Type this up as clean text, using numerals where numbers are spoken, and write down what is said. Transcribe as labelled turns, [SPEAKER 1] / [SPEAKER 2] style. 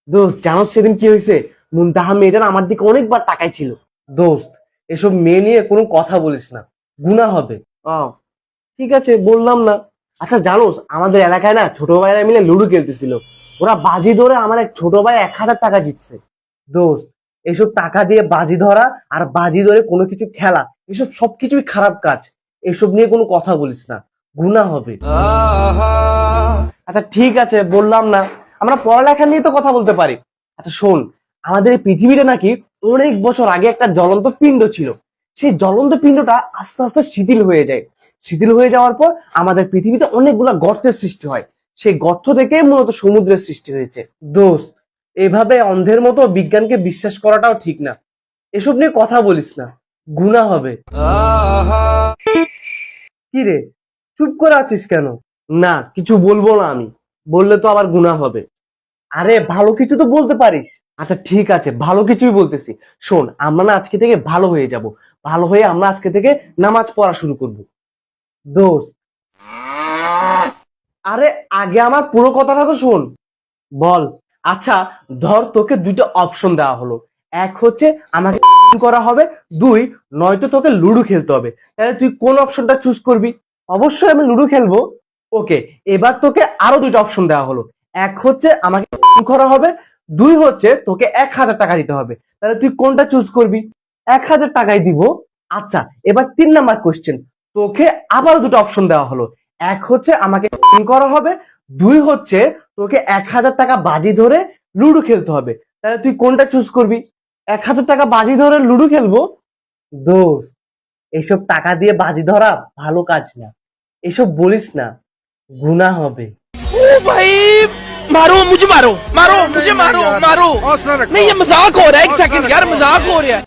[SPEAKER 1] দোস্ত জানো সেদিন কি হয়েছে? মুনতাহা মেয়েটা না আমার দিকে অনেকবার তাকাইছিল। দোস্ত, এসব মেয়ে নিয়ে কোনো কথা বলিস না, গুনাহ হবে। ও ঠিক আছে, বললাম না। আচ্ছা জানোস, আমাদের এলাকায় না ছোট ভাইরা মিলে লুডো খেলতেছিল। ওরা বাজি ধরে আমার এক ছোট ভাই 1,000 টাকা জিতছে। দোস্ত, এসব টাকা দিয়ে বাজি ধরা আর বাজি ধরে কোনো কিছু খেলা, এসব সবকিছুই খারাপ কাজ। এসব নিয়ে কোনো কথা বলিস না, গুনাহ হবে। আচ্ছা ঠিক আছে, বললাম না। আমরা পড়ালেখা নিয়ে তো কথা বলতে পারি। আচ্ছা শোন, আমাদের এই পৃথিবীটা নাকি অনেক বছর আগে একটা জ্বলন্ত পিণ্ড ছিল। সেই জ্বলন্ত পিণ্ডটা আস্তে আস্তে শিথিল হয়ে যায়। শিথিল হয়ে যাওয়ার পর আমাদের পৃথিবীতে অনেকগুলা গর্তের সৃষ্টি হয়। সেই গর্ত থেকে মূলত সমুদ্রের সৃষ্টি হয়েছে। দোস্ত, এভাবে অন্ধের মতো বিজ্ঞানকে বিশ্বাস করাটাও ঠিক না। এসব নিয়ে কথা বলিস না, গুনাহ হবে। কি রে, চুপ করে আছিস কেন? না, কিছু বলবো না আমি। বললে তো আবার গুনাহ হবে। আরে ভালো কিছু তো বলতে পারিস। আচ্ছা ঠিক আছে, ভালো কিছুই বলতেছি। শোন, আমরা না আজকে থেকে ভালো হয়ে যাব। ভালো হয়ে আমরা আজকে থেকে নামাজ পড়া শুরু করব। দোস্ত, আরে আগে আমার পুরো কথাটা তো শোন। বল। আচ্ছা, ধর তোকে দুইটা অপশন দেওয়া হলো। এক হচ্ছে আমাকে করা হবে, দুই নয়তো তোকে লুডো খেলতে হবে। তাহলে তুই কোন অপশনটা চুজ করবি? অবশ্যই আমি লুডো খেলবো। ওকে, এবার তোকে আরো দুইটা অপশন দেওয়া হলো। এক হচ্ছে আমাকে করা হবে, দুই হচ্ছে তোকে 1,000 টাকা দিতে হবে। তাহলে তুই কোনটা চুজ করবি? 1,000 টাকাই দিব। আচ্ছা, এবার 3 নাম্বার কোশ্চেন। তোকে আবারও দুটো অপশন দেওয়া হলো। এক হচ্ছে আমাকে করা হবে, দুই হচ্ছে তোকে 1,000 টাকা বাজি ধরে লুডো খেলতে হবে। তাহলে তুই কোনটা চুজ করবি? 1,000 টাকা বাজি ধরে লুডো খেলবো? দোস্ত, এসব টাকা দিয়ে বাজি ধরা ভালো কাজ না। এসব বলিস না, গুনাহ হবে।
[SPEAKER 2] ओ भाई, मारो मुझे, मारो मारो मुझे, मारो मारो। नहीं ये मजाक हो रहा है, एक सेकंड यार, मजाक हो रहा है।